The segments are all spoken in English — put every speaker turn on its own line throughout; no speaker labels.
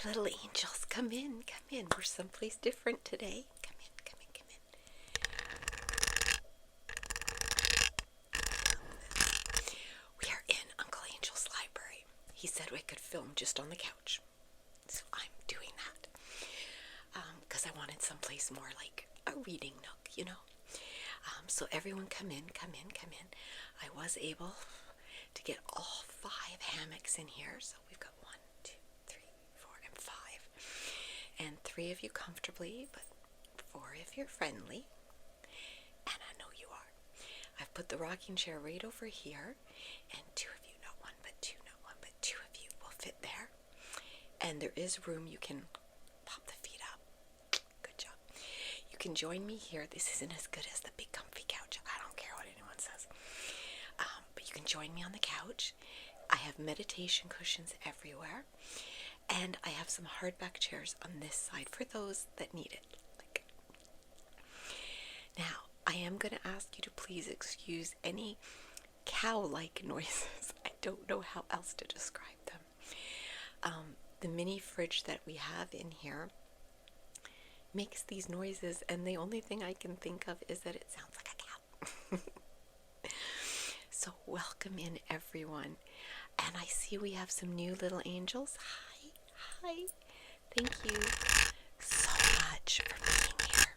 little angels, come in, come in. We're someplace different today. Come in, come in, come in. We are in Uncle Angel's library. He said we could film just on the couch. So I'm doing that. Because I wanted someplace more like a reading nook, you know. So everyone come in, come in, come in. I was able to get all 5 hammocks in here. So we've got 1, 2, 3, 4, and 5. And 3 of you comfortably, but 4 if you're friendly. And I know you are. I've put the rocking chair right over here. And 2 of you, not 1, but 2, not 1, but 2 of you will fit there. And there is room. You can pop the feet up. Good job. You can join me here. This isn't as good as the big comfy couch. I don't care what anyone says. But you can join me on the couch. I have meditation cushions everywhere. And I have some hardback chairs on this side for those that need it. Now, I am going to ask you to please excuse any cow-like noises. I don't know how else to describe them. The mini fridge that we have in here makes these noises, and the only thing I can think of is that it sounds like a cow. So welcome in, everyone. And I see we have some new little angels. Hi. Thank you so much for being here.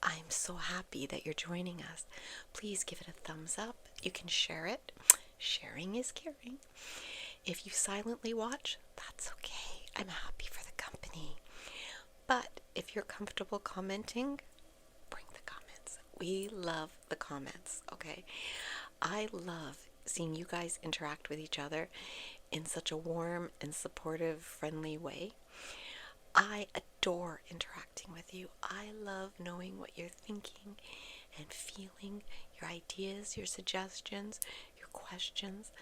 I'm so happy that you're joining us. Please give it a thumbs up. You can share it. Sharing is caring. If you silently watch, that's okay. I'm happy for the company. But if you're comfortable commenting, bring the comments. We love the comments, okay? I love seeing you guys interact with each other in such a warm and supportive, friendly way. I adore interacting with you. I love knowing what you're thinking and feeling, your ideas, your suggestions, your questions.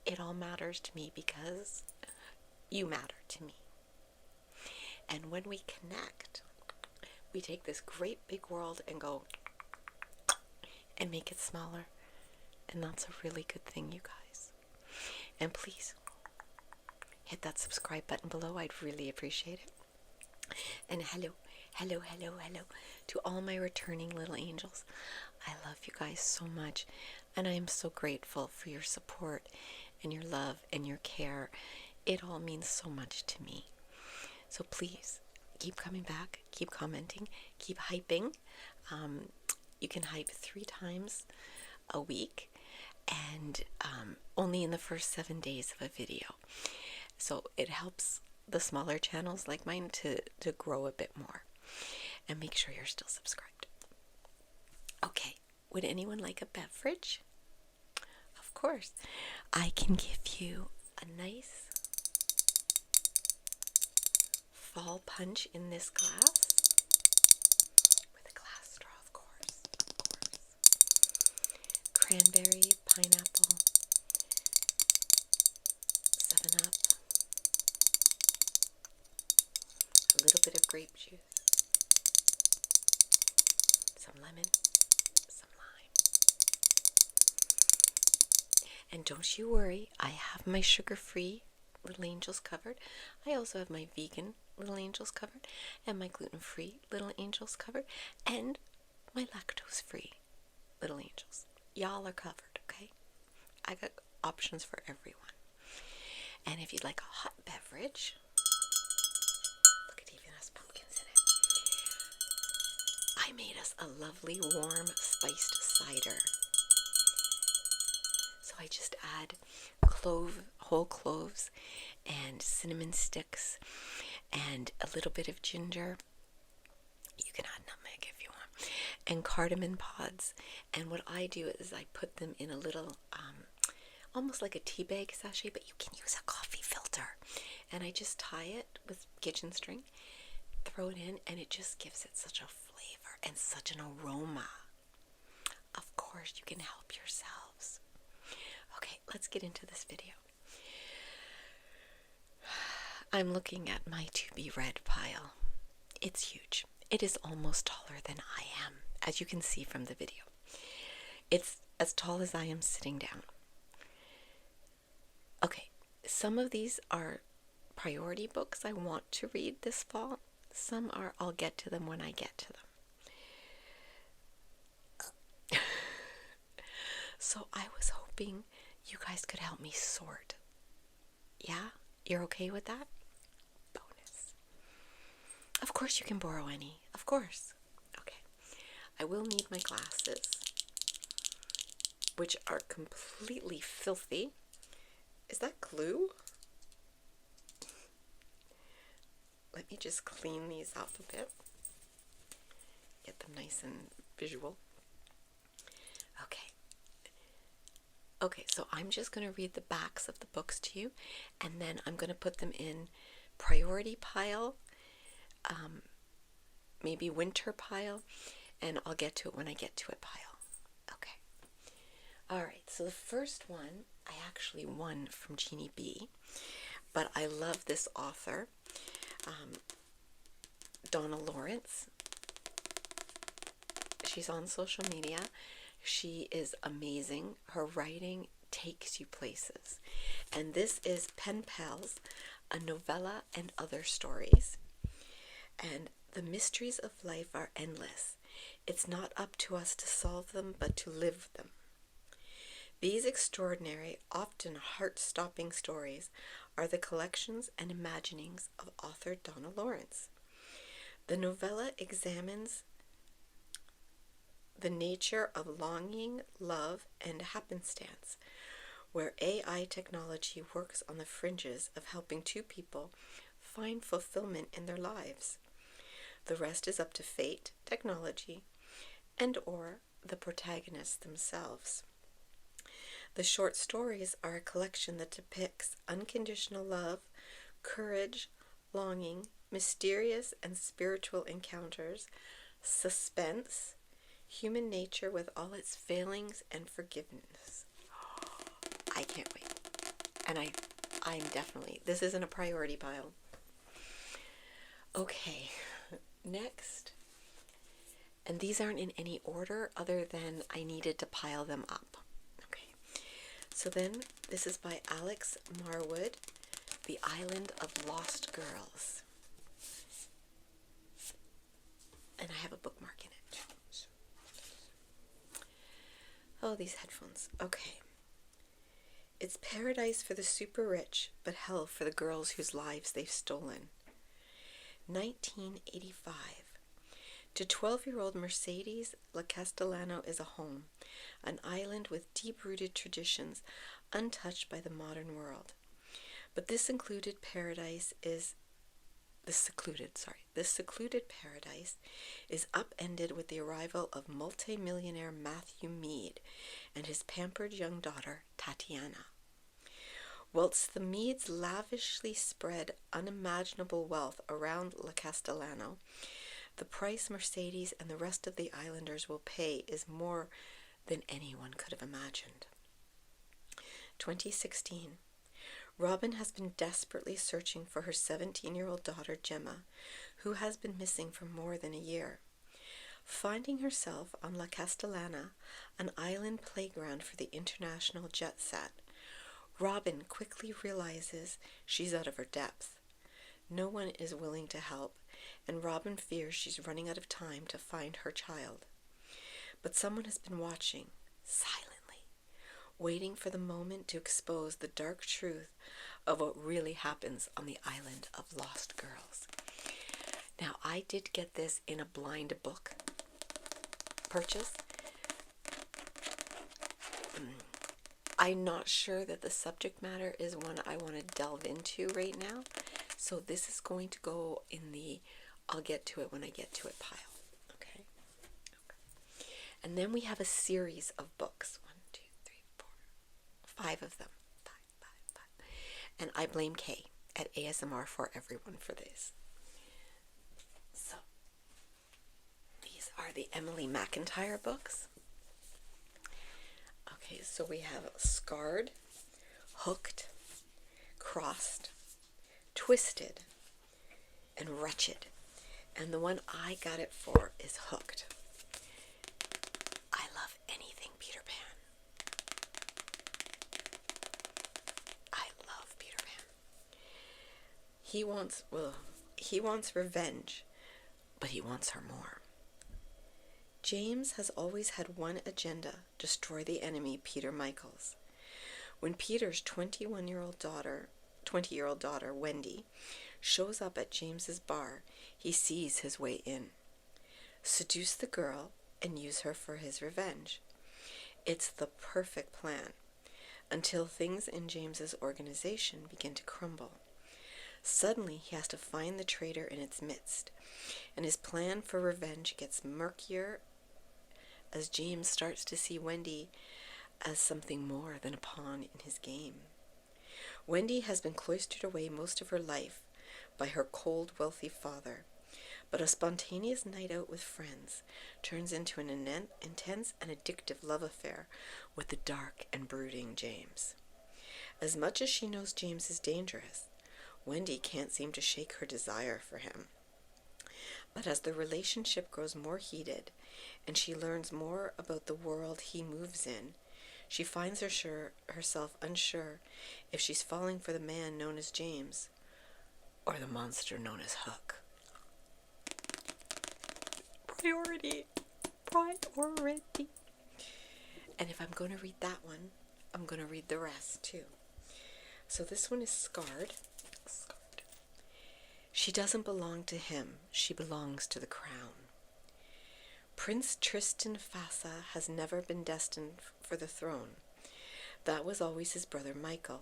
It all matters to me because you matter to me. And when we connect, we take this great big world and go and make it smaller. And that's a really good thing, you guys. And please hit that subscribe button below. I'd really appreciate it. And hello to all my returning little angels. I love you guys so much, and I am so grateful for your support and your love and your care. It all means so much to me. So please keep coming back, keep commenting, keep hyping. You can hype 3 times a week, and only in the first 7 days of a video. So it helps the smaller channels like mine to grow a bit more. And make sure you're still subscribed. Okay, would anyone like a beverage? Of course. I can give you a nice fall punch in this glass. With a glass straw, of course. Cranberry, pineapple, 7-Up, a little bit of grape juice, some lemon, some lime. And don't you worry, I have my sugar-free little angels covered. I also have my vegan little angels covered, and my gluten-free little angels covered, and my lactose-free little angels. Y'all are covered, okay? I got options for everyone. And if you'd like a hot beverage, look, it even has pumpkins in it. I made us a lovely, warm, spiced cider. So I just add whole cloves and cinnamon sticks and a little bit of ginger. You can add nutmeg if you want. And cardamom pods. And what I do is I put them in a little, almost like a tea bag sachet, but you can use a coffee filter. And I just tie it with kitchen string, throw it in, and it just gives it such a flavor and such an aroma. Of course, you can help yourselves. Okay, let's get into this video. I'm looking at my to be read pile. It's huge. It is almost taller than I am, as you can see from the video. It's as tall as I am sitting down. Okay, some of these are priority books I want to read this fall. Some are I'll get to them when I get to them. So I was hoping you guys could help me sort. Yeah? You're okay with that? Bonus. Of course you can borrow any. Of course. Okay. I will need my glasses, which are completely filthy. Is that glue? Let me just clean these up a bit. Get them nice and visual. Okay. Okay, so I'm just going to read the backs of the books to you, and then I'm going to put them in priority pile, maybe winter pile, and I'll get to it when I get to it pile. Okay. All right, so the first one I actually won from Jeannie B, but I love this author, Donna Lawrence. She's on social media. She is amazing. Her writing takes you places. And this is Pen Pals, a novella and other stories. And the mysteries of life are endless. It's not up to us to solve them, but to live them. These extraordinary, often heart-stopping stories are the collections and imaginings of author Donna Lawrence. The novella examines the nature of longing, love, and happenstance, where AI technology works on the fringes of helping two people find fulfillment in their lives. The rest is up to fate, technology, and or the protagonists themselves. The short stories are a collection that depicts unconditional love, courage, longing, mysterious and spiritual encounters, suspense, human nature with all its failings and forgiveness. I can't wait. And I'm definitely, this isn't a priority pile. Okay, next. And these aren't in any order other than I needed to pile them up. Okay, so then this is by Alex Marwood, The Island of Lost Girls. And I have a bookmark in it. Oh, these headphones. Okay. It's paradise for the super rich, but hell for the girls whose lives they've stolen. 1985. To 12-year-old Mercedes, La Castellano is a home, an island with deep-rooted traditions untouched by the modern world. But this secluded paradise is upended with the arrival of multi-millionaire Matthew Mead and his pampered young daughter, Tatiana. Whilst the Meads lavishly spread unimaginable wealth around La Castellano, the price Mercedes and the rest of the islanders will pay is more than anyone could have imagined. 2016. Robin has been desperately searching for her 17-year-old daughter, Gemma, who has been missing for more than a year. Finding herself on La Castellana, an island playground for the international jet set, Robin quickly realizes she's out of her depth. No one is willing to help, and Robin fears she's running out of time to find her child. But someone has been watching, silently, waiting for the moment to expose the dark truth of what really happens on the island of lost girls. Now, I did get this in a blind book purchase. I'm not sure that the subject matter is one I want to delve into right now, so this is going to go in the I'll get to it when I get to it pile. Okay. And then we have a series of books. 1, 2, 3, 4, 5 of them. Five. And I blame Kay at ASMR for everyone for this. So, these are the Emily McIntyre books. Okay, so we have Scarred, Hooked, Crossed, Twisted, and Wretched. And the one I got it for is Hooked. I love anything Peter Pan. I love Peter Pan. He wants revenge, but he wants her more. James has always had one agenda: destroy the enemy, Peter Michaels. When Peter's 20-year-old daughter, Wendy, shows up at James's bar, he sees his way in. Seduce the girl and use her for his revenge. It's the perfect plan, until things in James's organization begin to crumble. Suddenly, he has to find the traitor in its midst, and his plan for revenge gets murkier as James starts to see Wendy as something more than a pawn in his game. Wendy has been cloistered away most of her life by her cold, wealthy father, but a spontaneous night out with friends turns into an intense and addictive love affair with the dark and brooding James. As much as she knows James is dangerous, Wendy can't seem to shake her desire for him. But as the relationship grows more heated and she learns more about the world he moves in, she finds herself unsure if she's falling for the man known as James or the monster known as Hook. Priority. And if I'm going to read that one, I'm going to read the rest too. So this one is Scarred. She doesn't belong to him. She belongs to the crown. Prince Tristan Fassa has never been destined for the throne. That was always his brother Michael,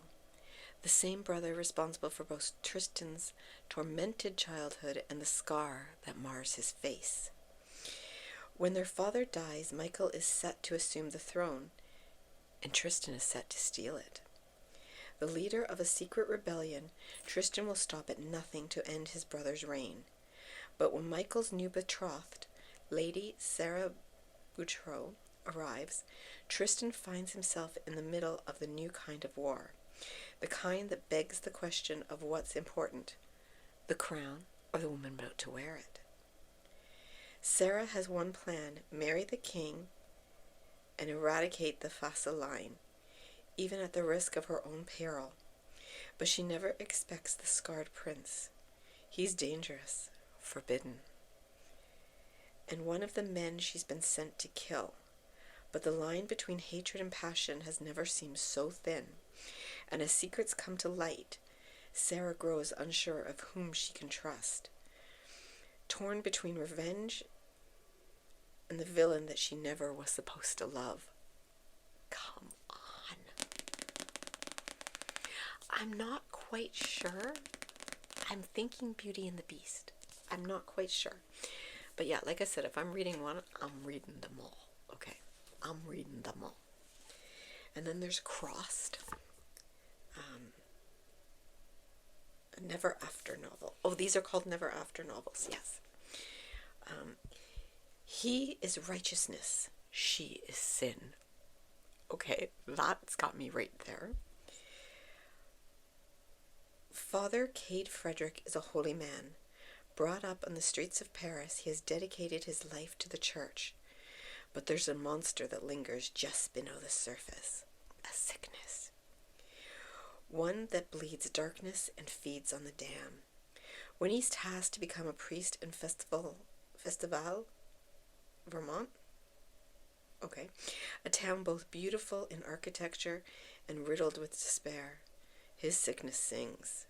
the same brother responsible for both Tristan's tormented childhood and the scar that mars his face. When their father dies, Michael is set to assume the throne, and Tristan is set to steal it. The leader of a secret rebellion, Tristan will stop at nothing to end his brother's reign. But when Michael's new betrothed, Lady Sarah Boutreau, arrives, Tristan finds himself in the middle of the new kind of war, the kind that begs the question of what's important, the crown or the woman about to wear it. Sarah has one plan: marry the king and eradicate the Fassa line, even at the risk of her own peril. But she never expects the scarred prince. He's dangerous, forbidden, and one of the men she's been sent to kill. But the line between hatred and passion has never seemed so thin, and as secrets come to light, Sarah grows unsure of whom she can trust, torn between revenge and the villain that she never was supposed to love. Come on. I'm not quite sure. I'm thinking Beauty and the Beast. I'm not quite sure. But yeah, like I said, if I'm reading one, I'm reading them all. Okay, I'm reading them all. And then there's Crossed. A Never After novel. Oh, these are called Never After novels, yes. He is righteousness. She is sin. Okay, that's got me right there. Father Cade Frederick is a holy man. Brought up on the streets of Paris, he has dedicated his life to the church. But there's a monster that lingers just below the surface. A sickness. One that bleeds darkness and feeds on the damned. When he's tasked to become a priest in Festival, Vermont? Okay. A town both beautiful in architecture and riddled with despair, his sickness sings,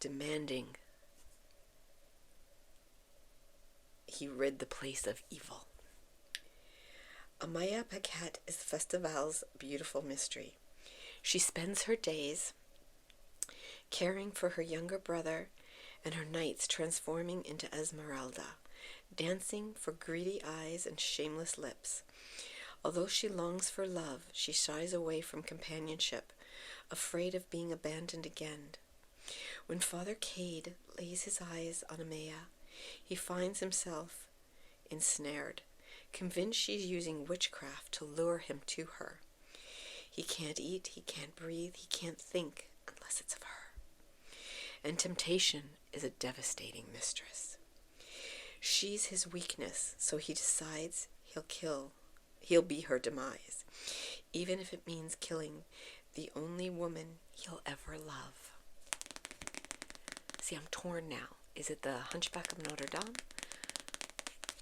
demanding he rid the place of evil. Amaya Paquette is Festival's beautiful mystery. She spends her days caring for her younger brother and her nights transforming into Esmeralda, dancing for greedy eyes and shameless lips. Although she longs for love, she shies away from companionship, afraid of being abandoned again. When Father Cade lays his eyes on Amaya, he finds himself ensnared, convinced she's using witchcraft to lure him to her. He can't eat, he can't breathe, he can't think unless it's of her. And temptation is a devastating mistress. She's his weakness, so he decides he'll be her demise, even if it means killing the only woman he'll ever love. See, I'm torn now. Is it the Hunchback of Notre Dame?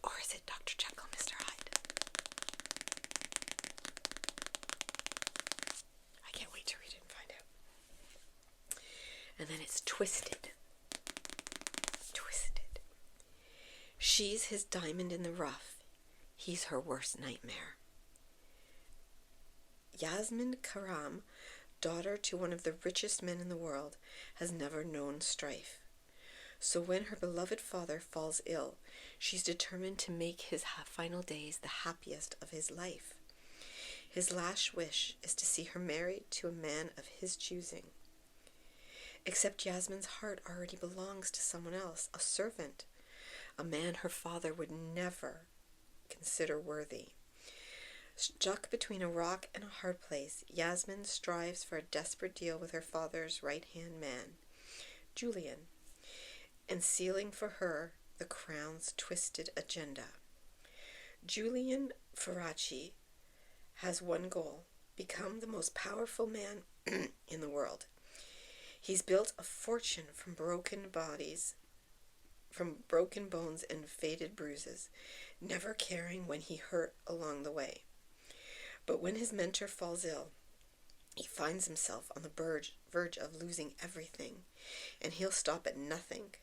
Or is it Dr. Jekyll, Mr. Hyde? I can't wait to read it and find out. And then it's Twisted. Twisted. She's his diamond in the rough. He's her worst nightmare. Yasmin Karam, daughter to one of the richest men in the world, has never known strife. So when her beloved father falls ill, she's determined to make his final days the happiest of his life. His last wish is to see her married to a man of his choosing. Except Yasmin's heart already belongs to someone else, a servant, a man her father would never consider worthy. Stuck between a rock and a hard place, Yasmin strives for a desperate deal with her father's right-hand man, Julian, and sealing for her the crown's twisted agenda. Julian Faraci has one goal: become the most powerful man in the world. He's built a fortune from broken bones and faded bruises, never caring when he hurt along the way. But when his mentor falls ill, he finds himself on the verge of losing everything, and he'll stop at nothing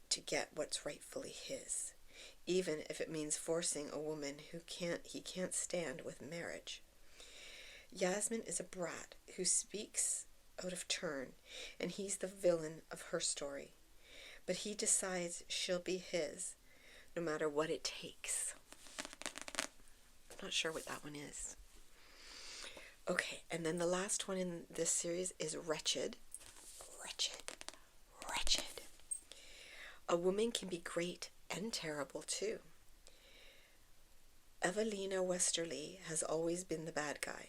to get what's rightfully his, even if it means forcing a woman he can't stand with marriage. Yasmin is a brat who speaks out of turn, and he's the villain of her story. But he decides she'll be his, no matter what it takes. I'm not sure what that one is. Okay, and then the last one in this series is Wretched. Wretched. Wretched. A woman can be great and terrible too. Evelina Westerly has always been the bad guy.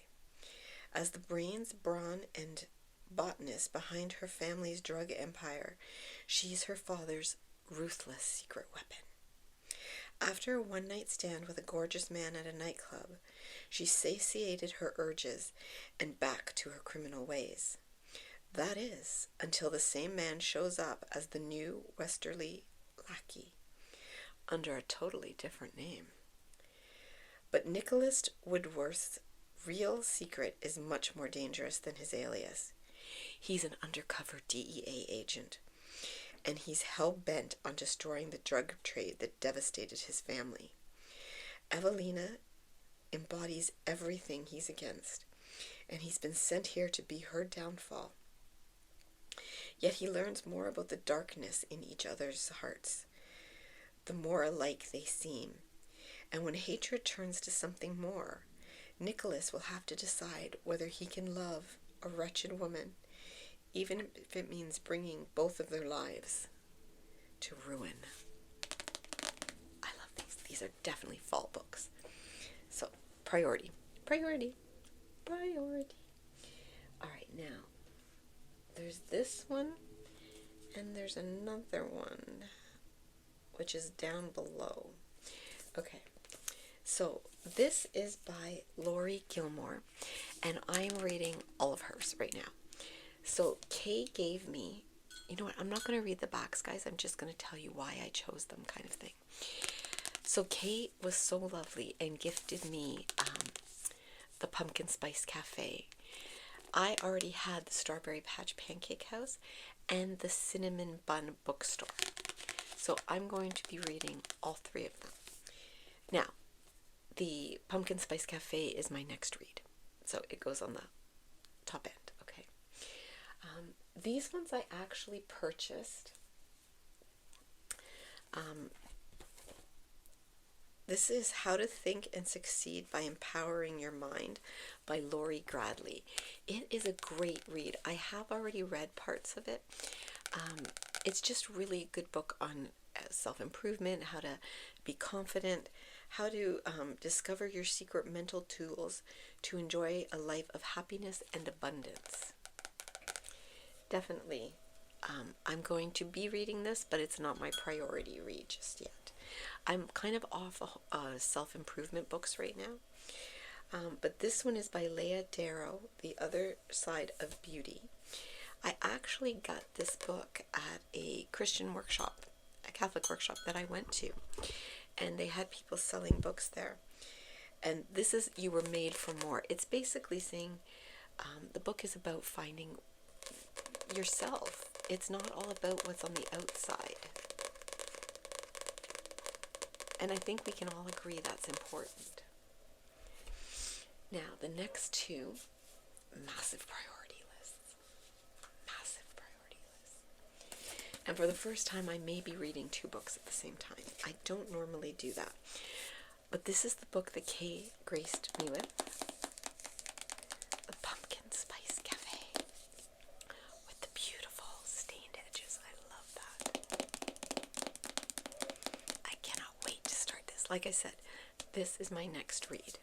As the brains, brawn, and botanist behind her family's drug empire, she's her father's ruthless secret weapon. After a one-night stand with a gorgeous man at a nightclub, she satiated her urges and back to her criminal ways. That is, until the same man shows up as the new Westerly lackey, under a totally different name. But Nicholas Woodworth's real secret is much more dangerous than his alias. He's an undercover DEA agent, and he's hell-bent on destroying the drug trade that devastated his family. Evelina embodies everything he's against, and he's been sent here to be her downfall. Yet he learns more about the darkness in each other's hearts, the more alike they seem. And when hatred turns to something more, Nicholas will have to decide whether he can love a wretched woman, even if it means bringing both of their lives to ruin. I love these. These are definitely fall books. So, priority. Priority. Priority. All right, now, there's this one, and there's another one, which is down below. Okay, so this is by Lori Gilmore, and I'm reading all of hers right now. So Kay gave me, you know what, I'm not going to read the backs, guys. I'm just going to tell you why I chose them, kind of thing. So Kay was so lovely and gifted me the Pumpkin Spice Cafe. I already had the Strawberry Patch Pancake House and the Cinnamon Bun Bookstore. So I'm going to be reading all three of them. Now, the Pumpkin Spice Cafe is my next read. So it goes on the top end, okay? These ones I actually purchased. This is How to Think and Succeed by Empowering Your Mind by Lori Gradley. It is a great read. I have already read parts of it. It's just really a good book on self-improvement, how to be confident, how to discover your secret mental tools to enjoy a life of happiness and abundance. Definitely. I'm going to be reading this, but it's not my priority read just yet. I'm kind of off self-improvement books right now. But this one is by Leah Darrow, The Other Side of Beauty. I actually got this book at a Christian workshop, a Catholic workshop that I went to, and they had people selling books there. And this is You Were Made for More. It's basically saying the book is about finding yourself. It's not all about what's on the outside. And I think we can all agree that's important. Now, the next two, massive priority lists. Massive priority lists. And for the first time, I may be reading 2 books at the same time. I don't normally do that. But this is the book that Kay graced me with. The Pumpkin Spice Cafe. With the beautiful stained edges. I love that. I cannot wait to start this. Like I said, this is my next read.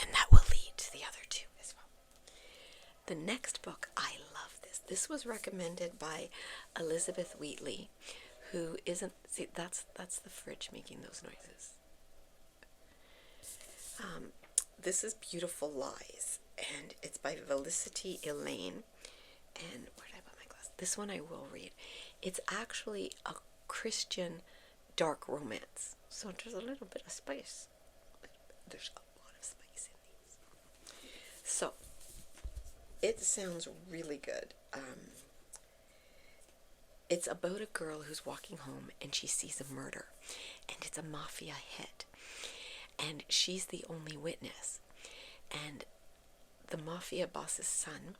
And that will lead to the other 2 as well. The next book, I love this. This was recommended by Elizabeth Wheatley, who isn't, see, that's the fridge making those noises. This is Beautiful Lies, and it's by Felicity Elaine. And where did I put my glass? This one I will read. It's actually a Christian dark romance, so there's a little bit of spice. There's a lot of spice in these. So, it sounds really good. It's about a girl who's walking home and she sees a murder, and it's a mafia hit, and she's the only witness. And the mafia boss's son,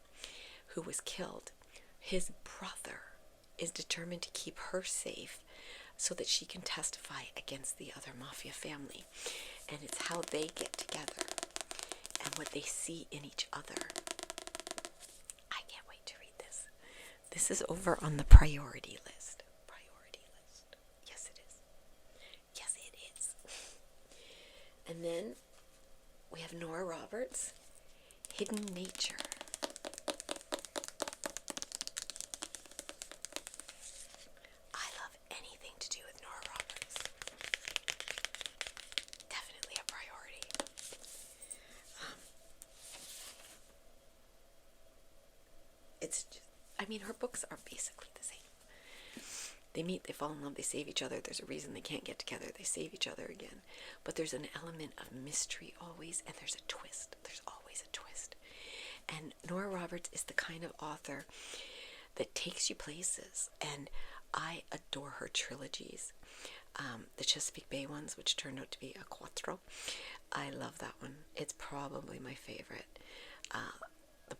who was killed, his brother is determined to keep her safe so that she can testify against the other mafia family. And it's how they get together and what they see in each other. I can't wait to read this. This is over on the priority list. Priority list. Yes, it is. Yes, it is. And then we have Nora Roberts, Hidden Nature. I love anything to do with Nora Roberts. Definitely a priority. It's just, I mean, her books are basically the same. They meet, they fall in love, they save each other. There's a reason they can't get together. They save each other again. But there's an element of mystery always, and there's a twist. There's always a twist. And Nora Roberts is the kind of author that takes you places. And I adore her trilogies. The Chesapeake Bay ones, which turned out to be a quattro. I love that one. It's probably my favorite. The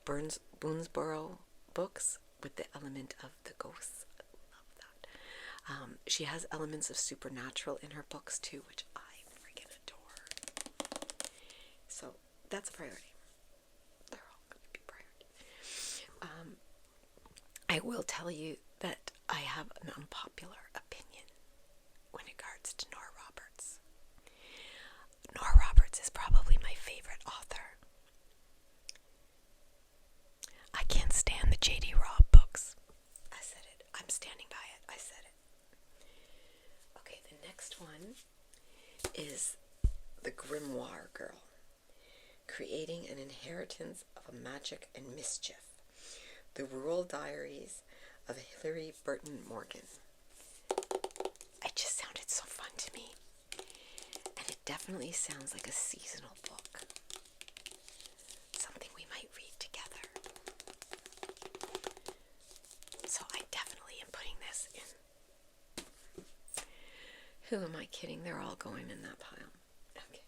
Boonesboro books with the element of the ghosts. I love that. She has elements of supernatural in her books too, which I freaking adore. So that's a priority. They're all going to be priority. I will tell you that I have an unpopular opinion when it regards to Nora Roberts. Nora Roberts is probably my favorite author. I can't stand the J.D. Robb books. I said it. I'm standing by it. I said it. Okay, the next one is The Grimoire Girl. Creating an Inheritance of Magic and Mischief. The Rural Diaries of Hilary Burton Morgan. It just sounded so fun to me. And it definitely sounds like a seasonal book. Something we might read together. So I definitely am putting this in. Who am I kidding? They're all going in that pile. Okay.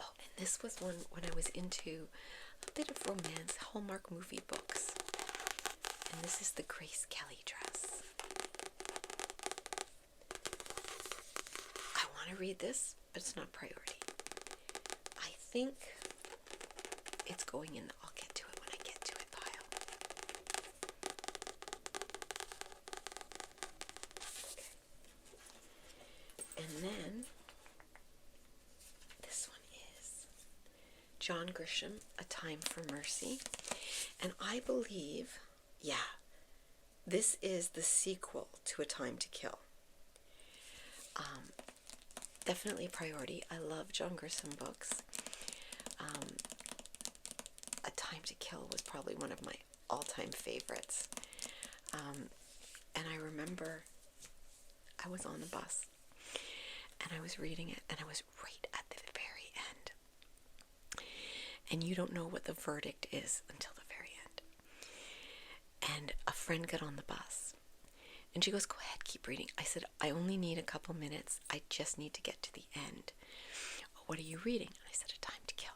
Oh, and this was one when I was into a bit of romance, Hallmark movie books. And this is the Grace Kelly Dress. I want to read this, but it's not priority. I think it's going in the I'll get to it when I get to it pile. Okay. And then this one is John Grisham, A Time for Mercy. And I believe, this is the sequel to A Time to Kill. Definitely priority. I love John Grisham books. A Time Time to Kill was probably one of my all-time favorites. And I remember I was on the bus and I was reading it, and I was right at the very end. And you don't know what the verdict is until the very end. And a friend got on the bus and she goes, "Go ahead, keep reading." I said, "I only need a couple minutes. I just need to get to the end." "What are you reading?" I said, "A Time to Kill."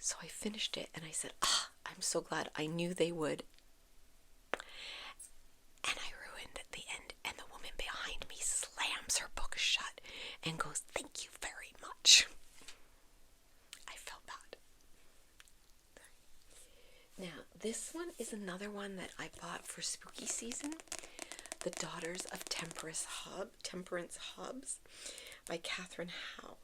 So I finished it and I said, I'm so glad. I knew they would. And I ruined the end. And the woman behind me slams her book shut and goes, "Thank you very much." I felt bad. Now, this one is another one that I bought for spooky season. The Daughters of Temperance Hobbs by Catherine Howe.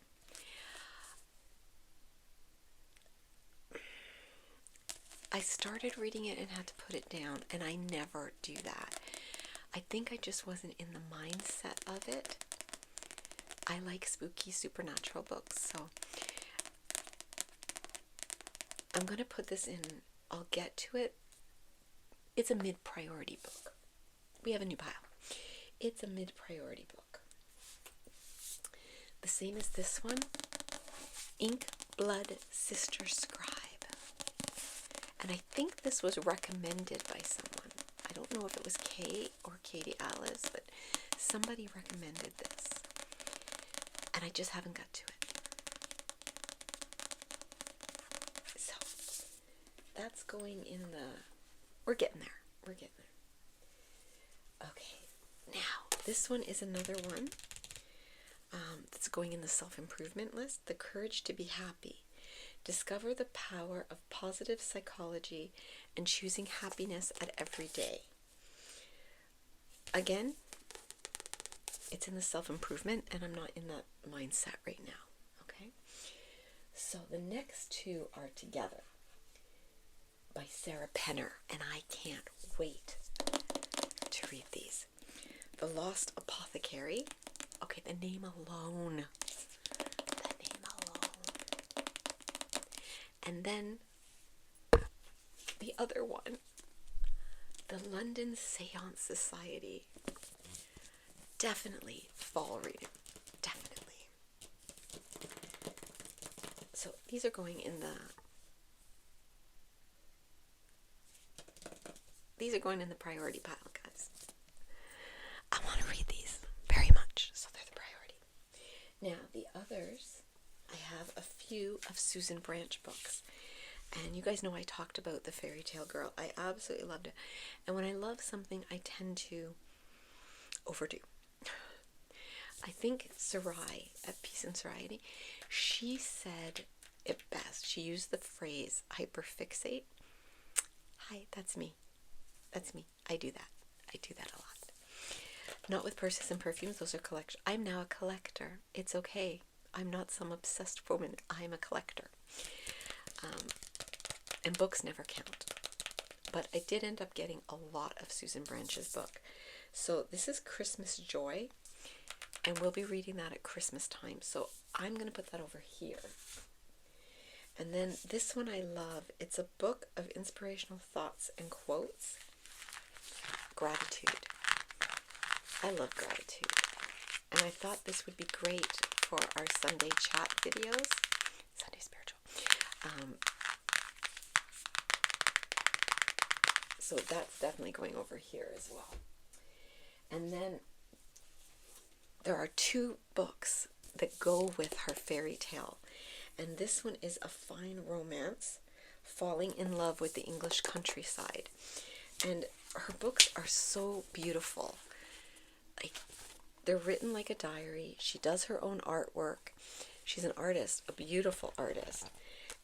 I started reading it and had to put it down, and I never do that. I think I just wasn't in the mindset of it. I like spooky supernatural books, so I'm going to put this in. I'll get to it. It's a mid-priority book. We have a new pile. It's a mid-priority book. The same as this one, Ink Blood Sister Scribe. And I think this was recommended by someone. I don't know if it was Kay or Katie Alice, but somebody recommended this. And I just haven't got to it. So, that's going in the... We're getting there. We're getting there. Okay. Now, this one is another one that's going in the self-improvement list. The Courage to Be Happy. Discover the power of positive psychology and choosing happiness at every day. Again, it's in the self-improvement, and I'm not in that mindset right now. Okay? So the next two are Together by Sarah Penner, and I can't wait to read these. The Lost Apothecary. Okay, the name alone. And then the other one, the London Seance Society. Definitely fall reading. Definitely. So these are going in the... These are going in the priority pile, guys. I want to read these very much, so they're the priority. Now, the others... I have a few of Susan Branch books, and you guys know I talked about The Fairy Tale Girl. I absolutely loved it, and when I love something, I tend to overdo. I think Sarai at Peace and Serenity, she said it best. She used the phrase hyperfixate. Hi, that's me. That's me. I do that. I do that a lot. Not with purses and perfumes. Those are collection. I'm now a collector. It's okay. I'm not some obsessed woman. I'm a collector. And books never count. But I did end up getting a lot of Susan Branch's book. So this is Christmas Joy. And we'll be reading that at Christmas time. So I'm going to put that over here. And then this one I love. It's a book of inspirational thoughts and quotes. Gratitude. I love gratitude. And I thought this would be great for our Sunday chat videos. Sunday spiritual. So that's definitely going over here as well. And then there are two books that go with her fairy tale. And this one is A Fine Romance, Falling in Love with the English Countryside. And her books are so beautiful. Like, they're written like a diary. She does her own artwork. She's an artist, a beautiful artist.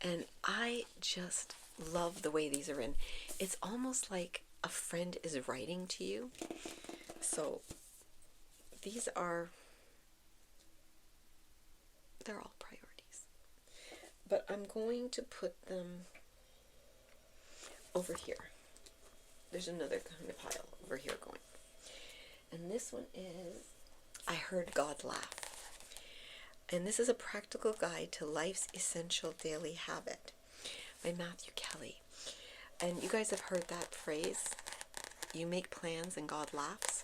And I just love the way these are written. It's almost like a friend is writing to you. So these are, they're all priorities. But I'm going to put them over here. There's another kind of pile over here going. And this one is I Heard God Laugh. And this is a practical guide to life's essential daily habit by Matthew Kelly. And you guys have heard that phrase, you make plans and God laughs.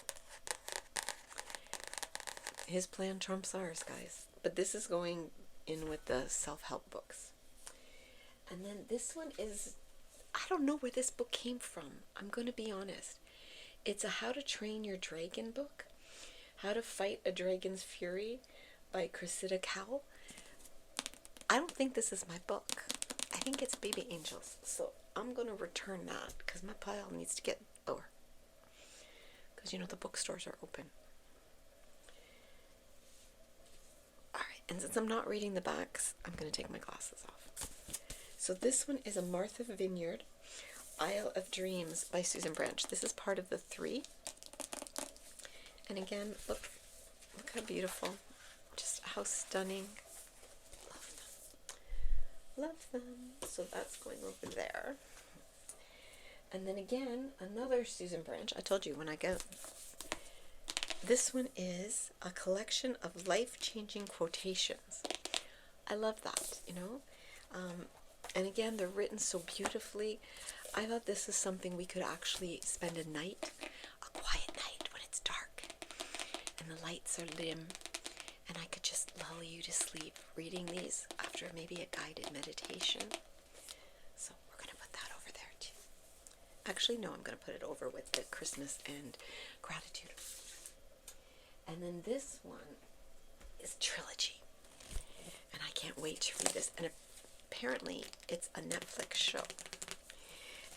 His plan trumps ours, guys. But this is going in with the self-help books. And then this one is, I don't know where this book came from. I'm going to be honest. It's a How to Train Your Dragon book. How to Fight a Dragon's Fury by Cressida Cowell. I don't think this is my book. I think it's Baby Angels. So I'm going to return that because my pile needs to get lower. Because, you know, the bookstores are open. Alright, and since I'm not reading the backs, I'm going to take my glasses off. So this one is a Martha Vineyard, Isle of Dreams by Susan Branch. This is part of the 3. And again, look how beautiful. Just how stunning. Love them. Love them. So that's going over there. And then again, another Susan Branch. I told you when I go. This one is a collection of life-changing quotations. I love that, you know. And again, they're written so beautifully. I thought this is something we could actually spend a night, a quiet night when it's dark and the lights are dim, and I could just lull you to sleep reading these after maybe a guided meditation. So we're going to put that over there too. Actually, no, I'm going to put it over with the Christmas and gratitude. And then this one is Trilogy. And I can't wait to read this. And apparently it's a Netflix show.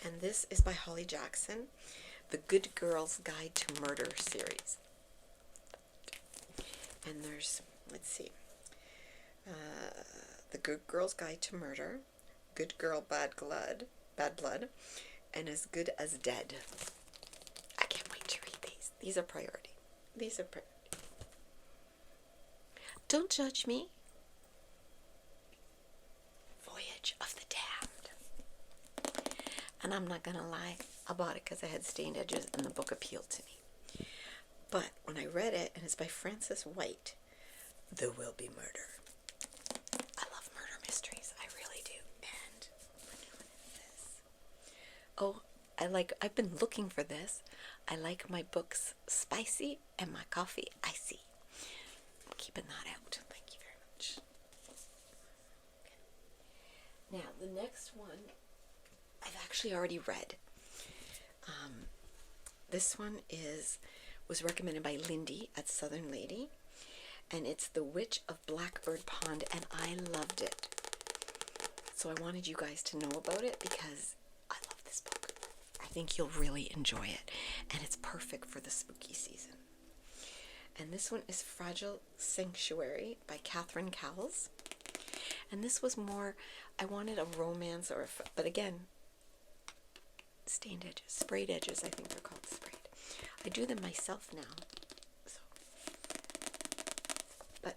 And this is by Holly Jackson, The Good Girl's Guide to Murder series. And there's, let's see, The Good Girl's Guide to Murder, Good Girl, Bad Blood, and As Good as Dead. I can't wait to read these. These are priority. These are priority. Don't judge me. Voyage of the Damned. And I'm not going to lie, I bought it because I had stained edges and the book appealed to me. But when I read it, and it's by Frances White, there will be murder. I love murder mysteries. I really do. And we're doing this. Oh, I've been looking for this. I like my books spicy and my coffee icy. I'm keeping that out. Thank you very much. Okay. Now, the next one I've actually already read. This one was recommended by Lindy at Southern Lady, and it's The Witch of Blackbird Pond, and I loved it. So I wanted you guys to know about it because I love this book. I think you'll really enjoy it, and it's perfect for the spooky season. And this one is Fragile Sanctuary by Catherine Cowles. And this was more, I wanted a romance, but again, stained edges, sprayed edges, I think they're called sprayed. I do them myself now, so. But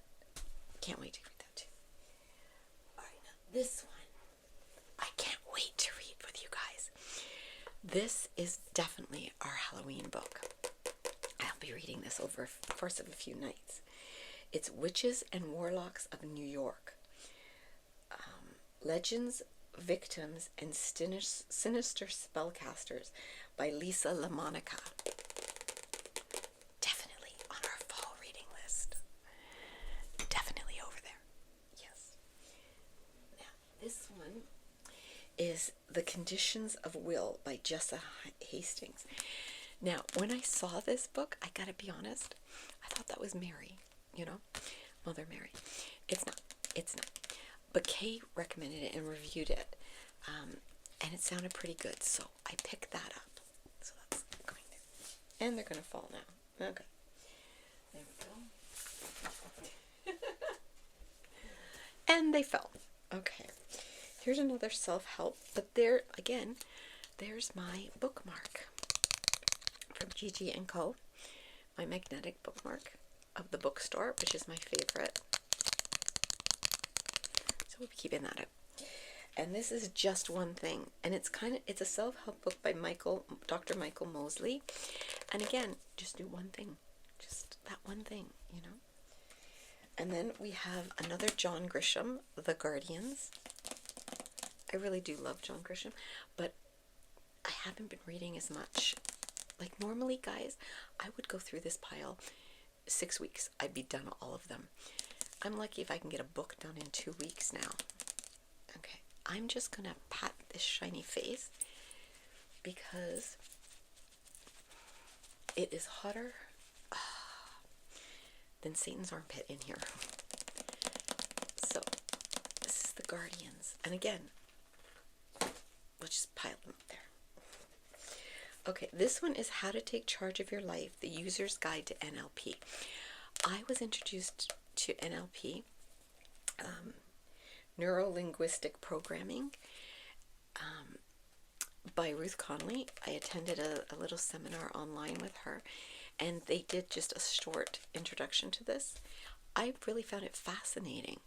can't wait to read that too. All right, now this one, I can't wait to read with you guys. This is definitely our Halloween book. I'll be reading this over the course of a few nights. It's Witches and Warlocks of New York. Legends, Victims, and Sinister Spellcasters by Lisa LaMonica. Definitely on our fall reading list. Definitely over there. Yes. Now, this one is The Conditions of Will by Jessa Hastings. Now, when I saw this book, I gotta be honest, I thought that was Mary, you know, Mother Mary. It's not. It's not. But Kay recommended it and reviewed it, and it sounded pretty good, so I picked that up. So that's going there. And they're going to fall now. Okay. There we go. And they fell. Okay. Here's another self-help, but there, again, there's my bookmark from Gigi & Co., my magnetic bookmark of the bookstore, which is my favorite. So we'll be keeping that up. And this is Just One Thing. And it's a self-help book by Dr. Michael Mosley. And again, just do one thing. Just that one thing, you know. And then we have another John Grisham, The Guardians. I really do love John Grisham, but I haven't been reading as much. Like normally, guys, I would go through this pile 6 weeks. I'd be done all of them. I'm lucky if I can get a book done in 2 weeks now. Okay, I'm just gonna pat this shiny face because it is hotter than Satan's armpit in here. So, this is The Guardians. And again, we'll just pile them up there. Okay, this one is How to Take Charge of Your Life, The User's Guide to NLP. I was introduced to NLP, Neuro-Linguistic Programming, by Ruth Conley. I attended a little seminar online with her, and they did just a short introduction to this. I really found it fascinating.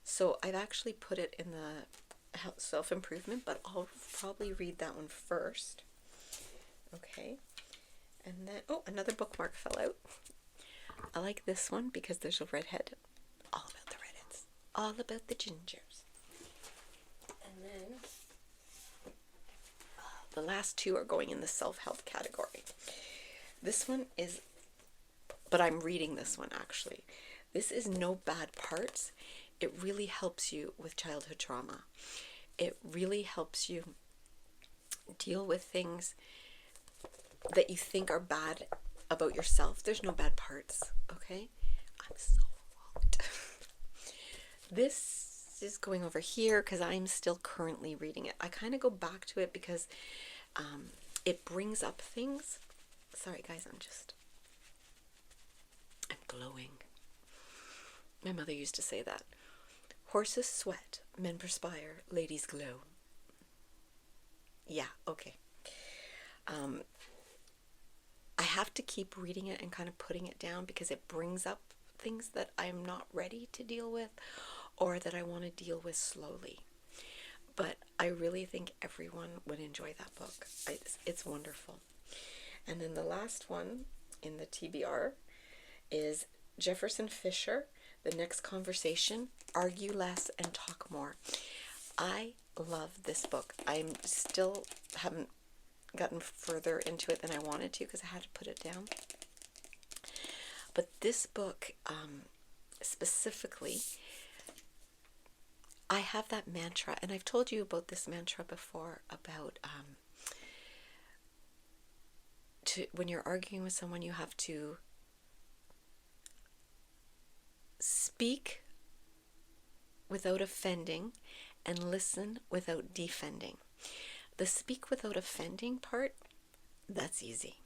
So I've actually put it in the self-improvement, but I'll probably read that one first. Okay. And then, oh, another bookmark fell out. I like this one because there's a redhead. All about the redheads. All about the gingers. And then the last two are going in the self-help category. This one is, but I'm reading this one actually. This is No Bad Parts. It really helps you with childhood trauma. It really helps you deal with things that you think are bad about yourself. There's no bad parts, okay? I'm so hot. This is going over here because I'm still currently reading it. I kind of go back to it because it brings up things. Sorry guys, I'm glowing. My mother used to say that. Horses sweat, men perspire, ladies glow. Yeah, okay. I have to keep reading it and kind of putting it down because it brings up things that I'm not ready to deal with or that I want to deal with slowly. But I really think everyone would enjoy that book. It's wonderful. And then the last one in the TBR is Jefferson Fisher, The Next Conversation, Argue Less and Talk More. I love this book. I still haven't gotten further into it than I wanted to because I had to put it down. But this book specifically, I have that mantra, and I've told you about this mantra before about when you're arguing with someone, you have to speak without offending and listen without defending. The speak without offending part, that's easy.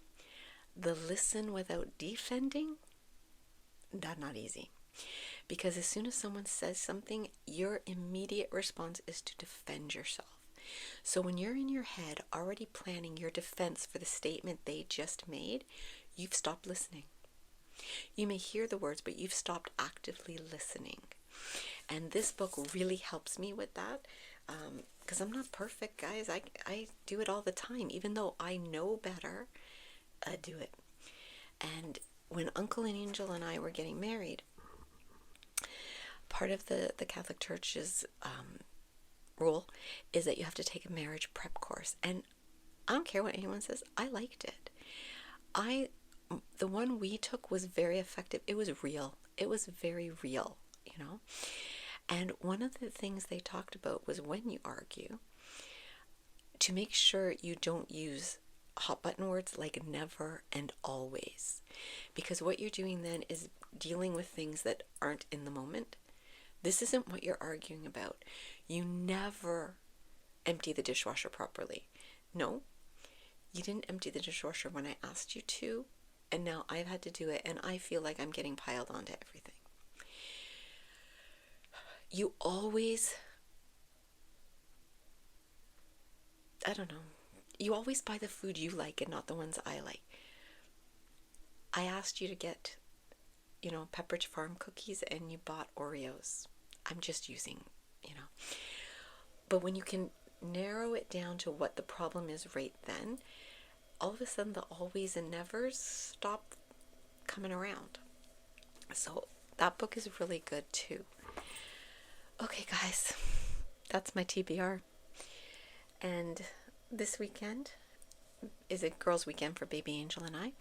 The listen without defending, that's not easy. Because as soon as someone says something, your immediate response is to defend yourself. So when you're in your head already planning your defense for the statement they just made, you've stopped listening. You may hear the words, but you've stopped actively listening. And this book really helps me with that. Because I'm not perfect, guys. I do it all the time. Even though I know better, I do it. And when Uncle and Angel and I were getting married, part of the Catholic Church's rule is that you have to take a marriage prep course. And I don't care what anyone says, I liked it. The one we took was very effective. It was real. It was very real, you know. And one of the things they talked about was when you argue, to make sure you don't use hot button words like never and always. Because what you're doing then is dealing with things that aren't in the moment. This isn't what you're arguing about. You never empty the dishwasher properly. No, you didn't empty the dishwasher when I asked you to, and now I've had to do it, and I feel like I'm getting piled onto everything. You always, I don't know, you always buy the food you like and not the ones I like. I asked you to get, Pepperidge Farm cookies, and you bought Oreos. I'm just using, But when you can narrow it down to what the problem is right then, all of a sudden the always and nevers stop coming around. So that book is really good too. Okay, guys, that's my TBR. And this weekend is a girls' weekend for baby Angel and I.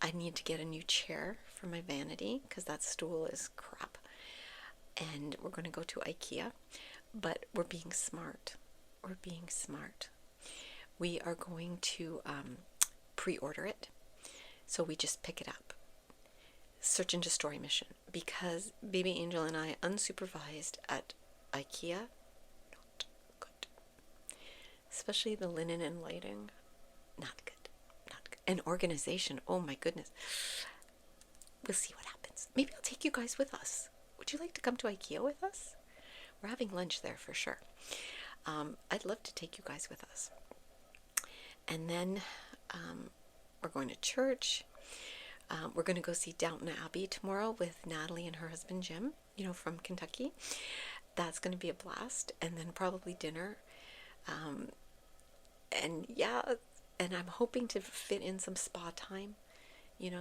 I need to get a new chair for my vanity because that stool is crap. And we're going to go to IKEA, but we're being smart. We're being smart. We are going to pre-order it, so we just pick it up. Search and destroy mission, because baby Angel and I, unsupervised at IKEA, not good. Especially the linen and lighting, not good. Not good. And organization, oh my goodness. We'll see what happens. Maybe I'll take you guys with us. Would you like to come to IKEA with us? We're having lunch there for sure. I'd love to take you guys with us. And then we're going to church. We're going to go see Downton Abbey tomorrow with Natalie and her husband Jim, from Kentucky. That's going to be a blast. And then probably dinner. And yeah, and I'm hoping to fit in some spa time,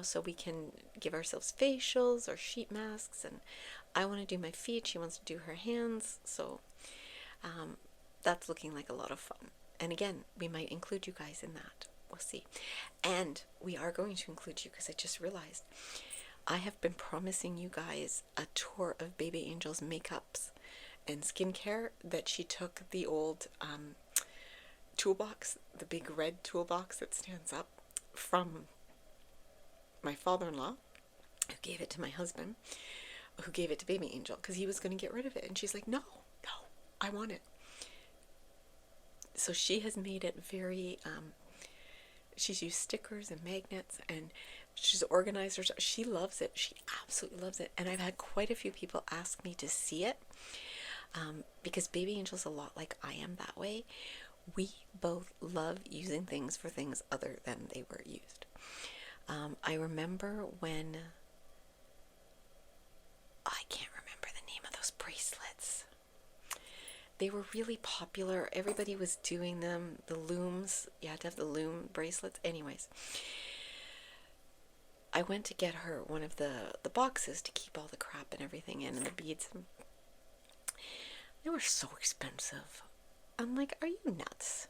so we can give ourselves facials or sheet masks. And I want to do my feet. She wants to do her hands. So that's looking like a lot of fun. And again, we might include you guys in that. We'll see. And we are going to include you, because I just realized I have been promising you guys a tour of baby Angel's makeups and skincare that she took the old toolbox, the big red toolbox that stands up, from my father-in-law, who gave it to my husband, who gave it to baby Angel because he was going to get rid of it. And she's like, no, I want it. So she has made it very, she's used stickers and magnets, and she's organized her. She loves it. She absolutely loves it. And I've had quite a few people ask me to see it, because baby Angel's a lot like I am that way. We both love using things for things other than they were used. I remember when, I can't remember the name of those bracelets. They were really popular. Everybody was doing them. The looms. You had to have the loom bracelets. Anyways, I went to get her one of the boxes to keep all the crap and everything in, and the beads. They were so expensive. I'm like, are you nuts?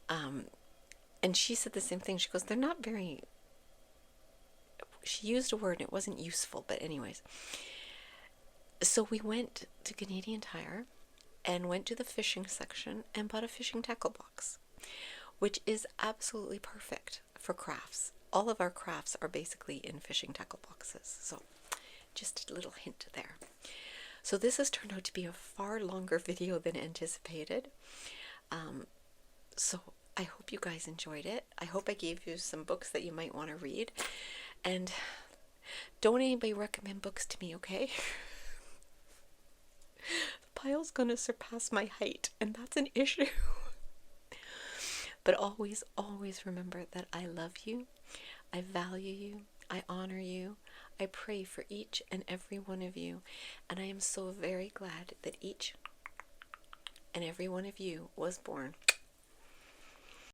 And she said the same thing. She goes, they're not very... She used a word and it wasn't useful, but anyways. So we went to Canadian Tire and went to the fishing section and bought a fishing tackle box, which is absolutely perfect for crafts. All of our crafts are basically in fishing tackle boxes. So just a little hint there. So this has turned out to be a far longer video than anticipated. So I hope you guys enjoyed it. I hope I gave you some books that you might want to read. And don't anybody recommend books to me, okay? The pile's gonna surpass my height, and that's an issue. But always, always remember that I love you, I value you, I honor you, I pray for each and every one of you, and I am so very glad that each and every one of you was born